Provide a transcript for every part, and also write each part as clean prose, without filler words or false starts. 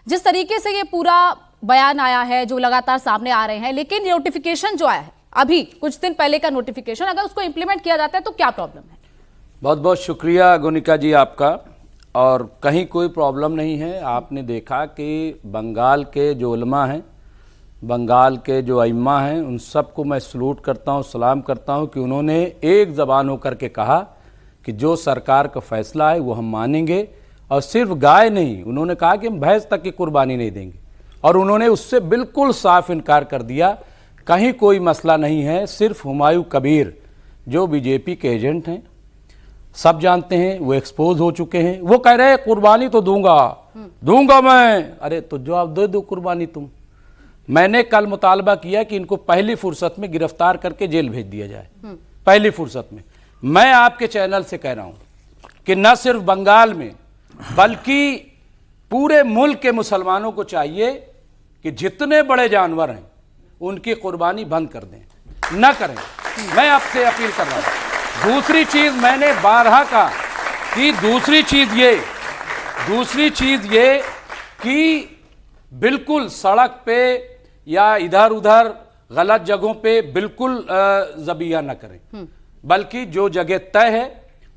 जिस तरीके से ये पूरा बयान आया है, जो लगातार सामने आ रहे हैं, लेकिन नोटिफिकेशन जो आया है अभी कुछ दिन पहले का नोटिफिकेशन, अगर उसको इंप्लीमेंट किया जाता है तो क्या प्रॉब्लम है? बहुत बहुत शुक्रिया गोनिका जी आपका। और कहीं कोई प्रॉब्लम नहीं है। आपने देखा कि बंगाल के जो उलमा हैं, बंगाल के जो अइम्मा हैं, उन सबको मैं सलूट करता हूं, सलाम करता हूं कि उन्होंने एक ज़बान होकर के कहा कि जो सरकार का फैसला है वो हम मानेंगे। और सिर्फ गाय नहीं, उन्होंने कहा कि हम भैंस तक की कुर्बानी नहीं देंगे। और उन्होंने उससे बिल्कुल साफ इनकार कर दिया, कहीं कोई मसला नहीं है। सिर्फ हुमायूं कबीर जो बीजेपी के एजेंट हैं, सब जानते हैं, वो एक्सपोज हो चुके हैं, वो कह रहे हैं कुर्बानी तो दूंगा मैं। अरे तो जवाब दे दो कुर्बानी तुम। मैंने कल मुतालबा किया कि इनको पहली फुर्सत में गिरफ्तार करके जेल भेज दिया जाए, पहली फुर्सत में। मैं आपके चैनल से कह रहा हूं कि न सिर्फ बंगाल में बल्कि पूरे मुल्क के मुसलमानों को चाहिए कि जितने बड़े जानवर हैं उनकी कुर्बानी बंद कर दें, न करें। मैं आपसे अपील कर रहा हूं। दूसरी चीज मैंने बारहा कहा कि दूसरी चीज ये कि बिल्कुल सड़क पे या इधर उधर गलत जगहों पे बिल्कुल ज़बिया न करें, बल्कि जो जगह तय है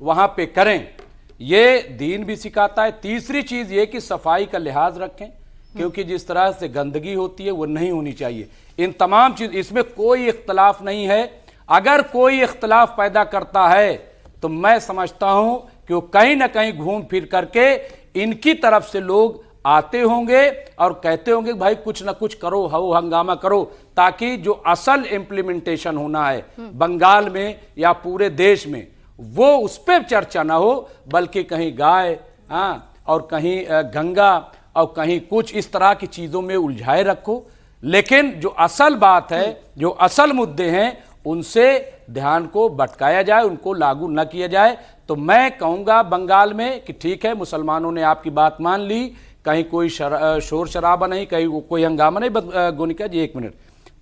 वहां पे करें। ये दीन भी सिखाता है। तीसरी चीज ये कि सफाई का लिहाज रखें, क्योंकि जिस तरह से गंदगी होती है वो नहीं होनी चाहिए। इन तमाम चीज, इसमें कोई इख्तलाफ नहीं है। अगर कोई इख्तलाफ पैदा करता है तो मैं समझता हूं कि वो कहीं ना कहीं घूम फिर करके इनकी तरफ से लोग आते होंगे और कहते होंगे भाई कुछ ना कुछ करो, हो हंगामा करो, ताकि जो असल इंप्लीमेंटेशन होना है बंगाल में या पूरे देश में, वो उस पर चर्चा ना हो, बल्कि कहीं गाय और कहीं गंगा और कहीं कुछ इस तरह की चीजों में उलझाए रखो। लेकिन जो असल बात है, जो असल मुद्दे हैं, उनसे ध्यान को भटकाया जाए, उनको लागू न किया जाए। तो मैं कहूंगा बंगाल में कि ठीक है, मुसलमानों ने आपकी बात मान ली, कहीं कोई शोर शराबा नहीं, कहीं कोई हंगामा नहीं। गोनिका जी एक मिनट,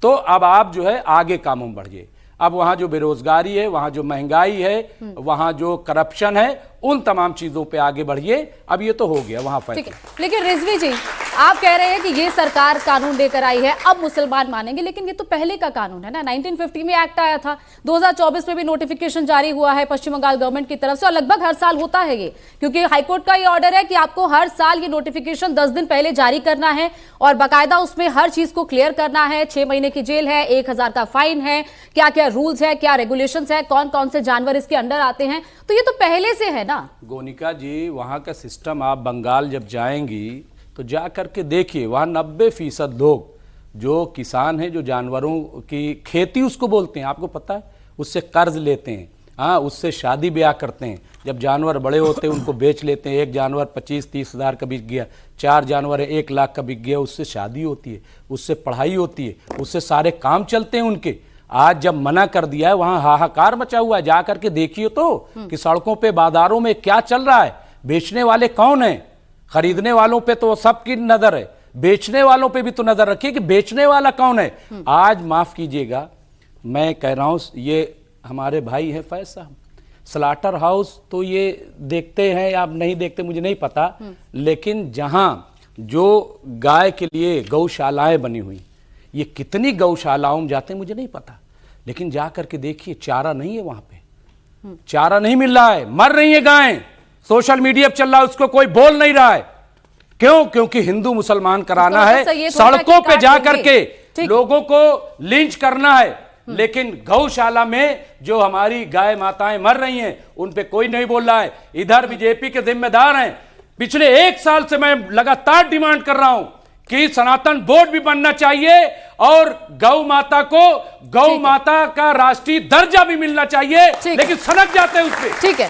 तो अब आप जो है आगे कामों में बढ़िए। अब वहां जो बेरोजगारी है, वहां जो महंगाई है, वहां जो करप्शन है, उन तमाम चीजों पे आगे बढ़िए। अब ये तो हो गया वहां फैसला। लेकिन रिजवी जी, आप कह रहे हैं कि ये सरकार कानून लेकर आई है, अब मुसलमान मानेंगे, लेकिन ये तो पहले का कानून है ना। 1950 में एक्ट आया था, 2024 में भी नोटिफिकेशन जारी हुआ है पश्चिम बंगाल गवर्नमेंट की तरफ से, और लगभग हर साल होता है ये, क्योंकि हाईकोर्ट का ये ऑर्डर है कि आपको हर साल ये नोटिफिकेशन 10 दिन पहले जारी करना है और बाकायदा उसमें हर चीज को क्लियर करना है। 6 महीने की जेल है, 1000 का फाइन है, क्या क्या रूल्स है, क्या रेगुलेशंस है, कौन कौन से जानवर इसके अंडर आते हैं। तो ये तो पहले से है ना। गोनिका जी, वहां का सिस्टम, आप बंगाल जब जाएंगी तो जा करके देखिए, वहां 90% लोग जो किसान हैं, जो जानवरों की खेती उसको बोलते हैं, आपको पता है, उससे कर्ज लेते हैं, उससे शादी ब्याह करते हैं। जब जानवर बड़े होते हैं उनको बेच लेते हैं। एक जानवर 25-30 हज़ार का बिक गया, 4 जानवर 1 लाख का बिक गया, उससे शादी होती है, उससे पढ़ाई होती है, उससे सारे काम चलते हैं उनके। आज जब मना कर दिया है, वहां हाहाकार मचा हुआ है। जा करके देखिए तो कि सड़कों पे, बाजारों में क्या चल रहा है। बेचने वाले कौन है? खरीदने वालों पे तो सबकी नजर है, बेचने वालों पे भी तो नजर रखिए कि बेचने वाला कौन है। आज माफ कीजिएगा, मैं कह रहा हूं, ये हमारे भाई हैं फैज साहब, स्लाटर हाउस तो ये देखते हैं या नहीं देखते मुझे नहीं पता, लेकिन जहां जो गाय के लिए गौशालाएं बनी हुई, ये कितनी गौशालाओं में जाते हैं मुझे नहीं पता, लेकिन जा करके देखिए चारा नहीं है वहां पे, चारा नहीं मिल रहा है, मर रही है गायें। सोशल मीडिया पर चल रहा है, उसको कोई बोल नहीं रहा है। क्यों? क्योंकि हिंदू मुसलमान कराना है, सड़कों पे जा करके लोगों को लिंच करना है। लेकिन गौशाला में जो हमारी गाय माताएं मर रही हैं, उन पे कोई नहीं बोल रहा है। इधर बीजेपी के जिम्मेदार हैं। पिछले 1 साल से मैं लगातार डिमांड कर रहा हूं कि सनातन बोर्ड भी बनना चाहिए और गौ माता को गौ माता का राष्ट्रीय दर्जा भी मिलना चाहिए, लेकिन सनक जाते हैं उस पे। ठीक है।